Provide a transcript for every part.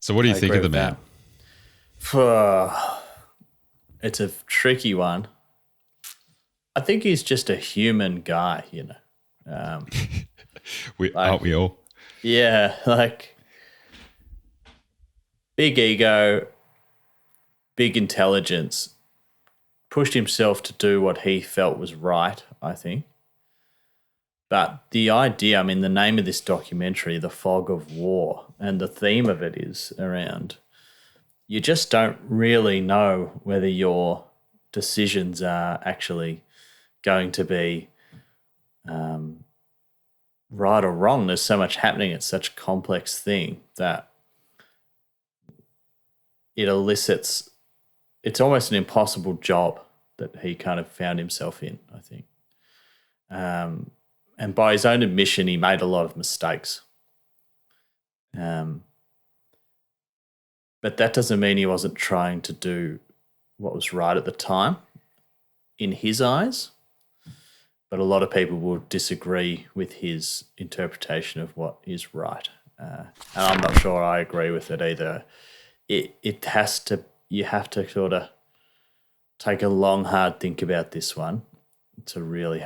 So what do you I think agree of the with man? It's a tricky one. I think he's just a human guy, Aren't we all? Yeah, like big ego, big intelligence, pushed himself to do what he felt was right, I think. But the idea, the name of this documentary, The Fog of War, and the theme of it is around you just don't really know whether your decisions are actually going to be right or wrong. There's so much happening. It's such a complex thing that it elicits, it's almost an impossible job that he kind of found himself in, I think. And by his own admission, he made a lot of mistakes. But that doesn't mean he wasn't trying to do what was right at the time in his eyes. But a lot of people will disagree with his interpretation of what is right. And I'm not sure I agree with it either. You have to sort of take a long, hard think about this one to really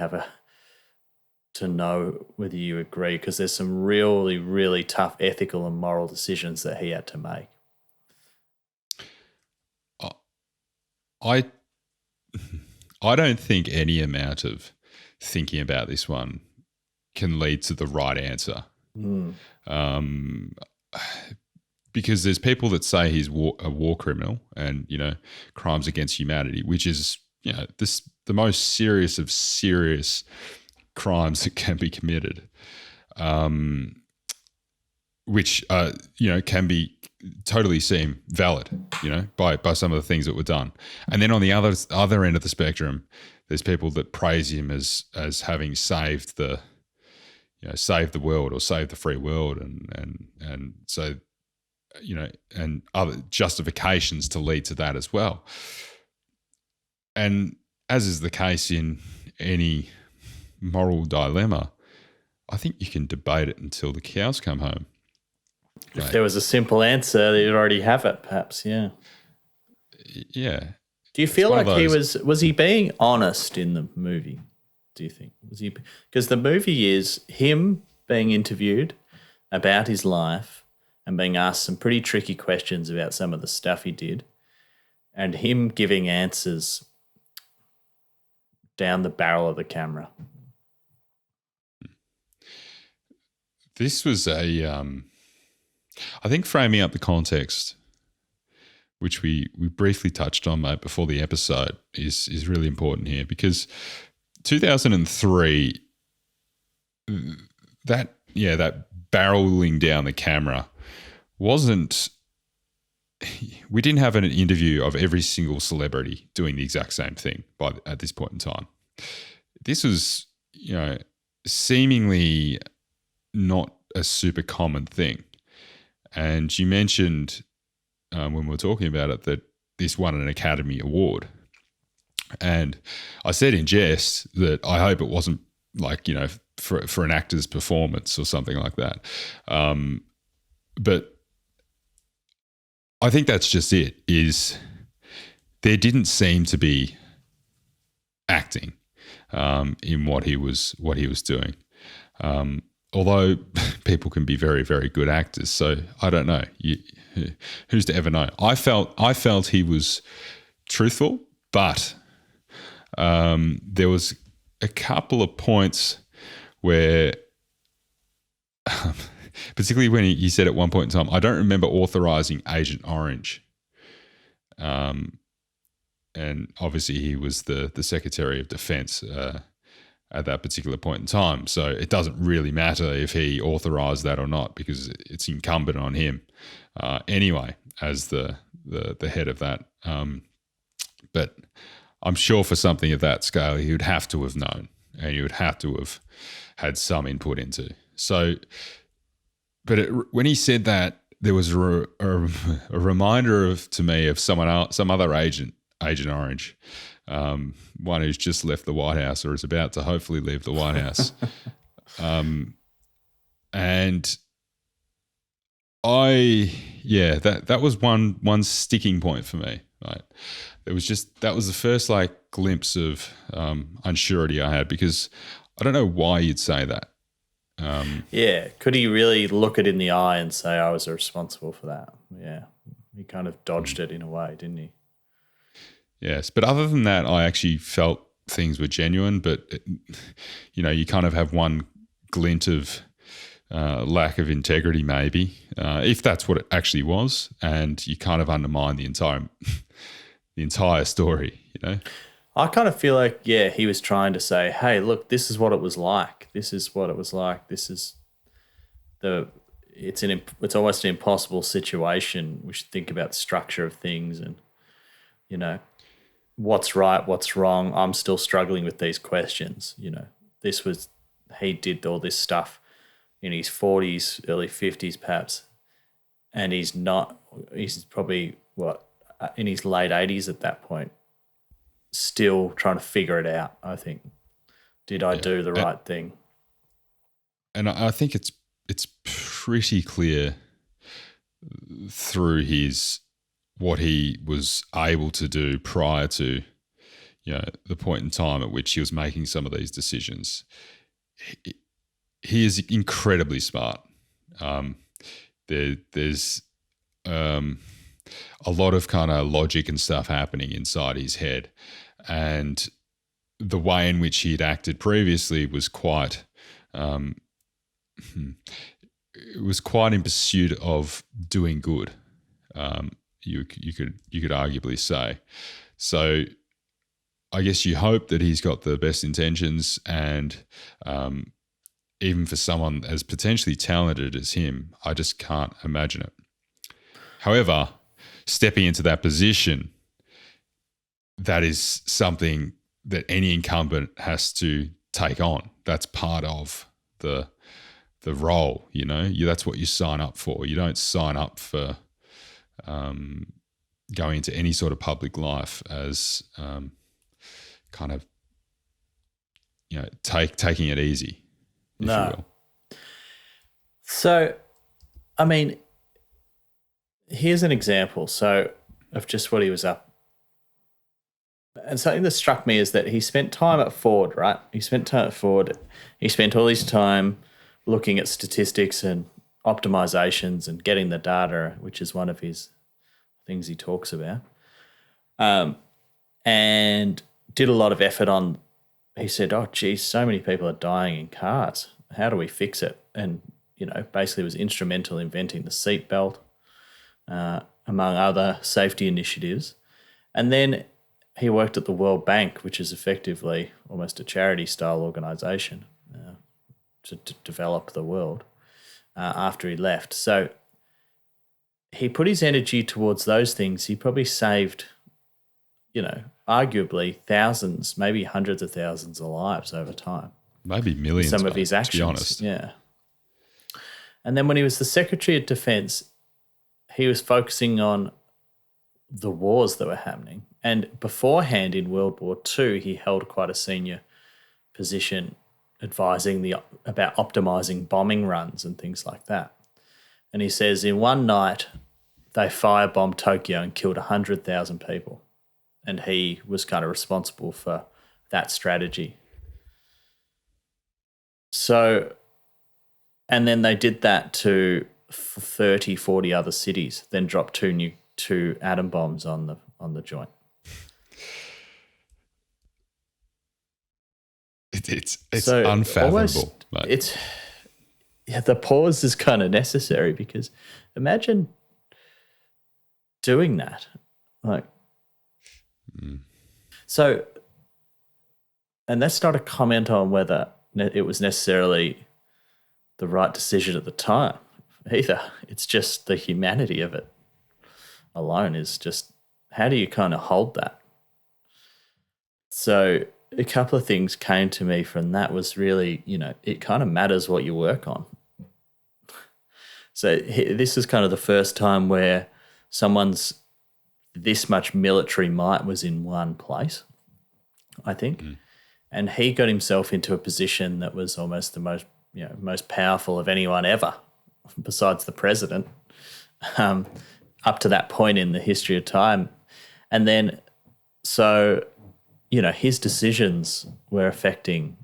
to know whether you agree, because there's some really, really tough ethical and moral decisions that he had to make. I don't think any amount of thinking about this one can lead to the right answer. Because there's people that say he's a war criminal and, crimes against humanity, which is, the most serious of serious crimes that can be committed, which, can be totally seem valid, by some of the things that were done. And then on the other end of the spectrum, there's people that praise him as having saved the world or saved the free world, and so, and other justifications to lead to that as well. And as is the case in any moral dilemma, I think you can debate it until the cows come home. If there was a simple answer, you'd already have it, perhaps, yeah. Yeah. Do you feel like was he being honest in the movie, do you think? Because the movie is him being interviewed about his life and being asked some pretty tricky questions about some of the stuff he did, and him giving answers down the barrel of the camera. This was I think framing up the context, which we briefly touched on, mate, before the episode, is really important here, because 2003, that barreling down the camera wasn't. We didn't have an interview of every single celebrity doing the exact same thing at this point in time. This was, seemingly not a super common thing. And you mentioned when we were talking about it that this won an Academy Award. And I said in jest that I hope it wasn't like, for an actor's performance or something like that. But I think that's just it, is there didn't seem to be acting in what he was doing. Although people can be very, very good actors, so I don't know. Who's to ever know? I felt he was truthful, but there was a couple of points where, particularly when he said at one point in time, I don't remember authorizing Agent Orange. And obviously he was the Secretary of Defense at that particular point in time. So it doesn't really matter if he authorized that or not, because it's incumbent on him anyway as the head of that. But I'm sure for something of that scale, he would have to have known, and he would have to have had some input into. So, but when he said that, there was a reminder to me of some other Agent Orange, one who's just left the White House or is about to hopefully leave the White House. And that was one sticking point for me. Right, that was the first like glimpse of unsurety I had, because I don't know why you'd say that. Yeah, could he really look it in the eye and say I was responsible for that? Yeah, he kind of dodged it in a way, didn't he? Yes, but other than that, I actually felt things were genuine. But you kind of have one glint of lack of integrity, maybe, if that's what it actually was, and you kind of undermine the entire story. I kind of feel like, he was trying to say, hey, look, this is what it was like. This is what it was like. This is it's almost an impossible situation. We should think about the structure of things and, what's right, what's wrong. I'm still struggling with these questions. He did all this stuff in his 40s, early 50s perhaps, and he's probably, in his late 80s at that point, still trying to figure it out, I think. Did I do the right thing? And I think it's pretty clear through what he was able to do prior to the point in time at which he was making some of these decisions. He is incredibly smart. There's a lot of kind of logic and stuff happening inside his head, and the way in which he had acted previously was quite in pursuit of doing good. You could arguably say. So I guess you hope that he's got the best intentions, and even for someone as potentially talented as him, I just can't imagine it. However, stepping into that position, that is something that any incumbent has to take on. That's part of the role, that's what you sign up for. You don't sign up for going into any sort of public life as kind of, taking it easy, if you will. So, I mean, here's an example, of just what he was up. And something that struck me is that he spent time at Ford, right? He spent all his time looking at statistics and optimizations and getting the data, which is one of his things he talks about. And did a lot of effort on, he said, oh, geez, so many people are dying in cars. How do we fix it? And, basically was instrumental in inventing the seatbelt, among other safety initiatives. And then he worked at the World Bank, which is effectively almost a charity-style organisation to develop the world after he left. So he put his energy towards those things. He probably saved, arguably thousands, maybe hundreds of thousands of lives over time. Maybe millions. Some of his actions, to be honest. Yeah. And then when he was the Secretary of Defence, he was focusing on the wars that were happening. And beforehand in World War II, he held quite a senior position advising about optimizing bombing runs and things like that. And he says in one night, they firebombed Tokyo and killed 100,000 people. And he was kind of responsible for that strategy. So, and then they did that to 30, 40 other cities, then dropped two atom bombs on the joint. It's so unfathomable. Almost, the pause is kind of necessary, because imagine doing that. So, and that's not a comment on whether it was necessarily the right decision at the time either. It's just the humanity of it alone is just, how do you kind of hold that? So a couple of things came to me from that was really, it kind of matters what you work on. So this is kind of the first time where someone's this much military might was in one place, I think. And he got himself into a position that was almost the most powerful of anyone ever besides the president, up to that point in the history of time. And then, so, his decisions were affecting,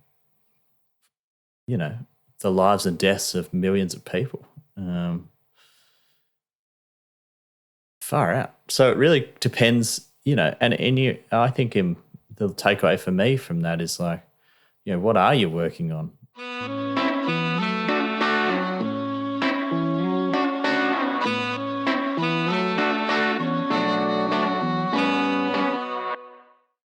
the lives and deaths of millions of people. Far out. So it really depends, I think the takeaway for me from that is like, what are you working on?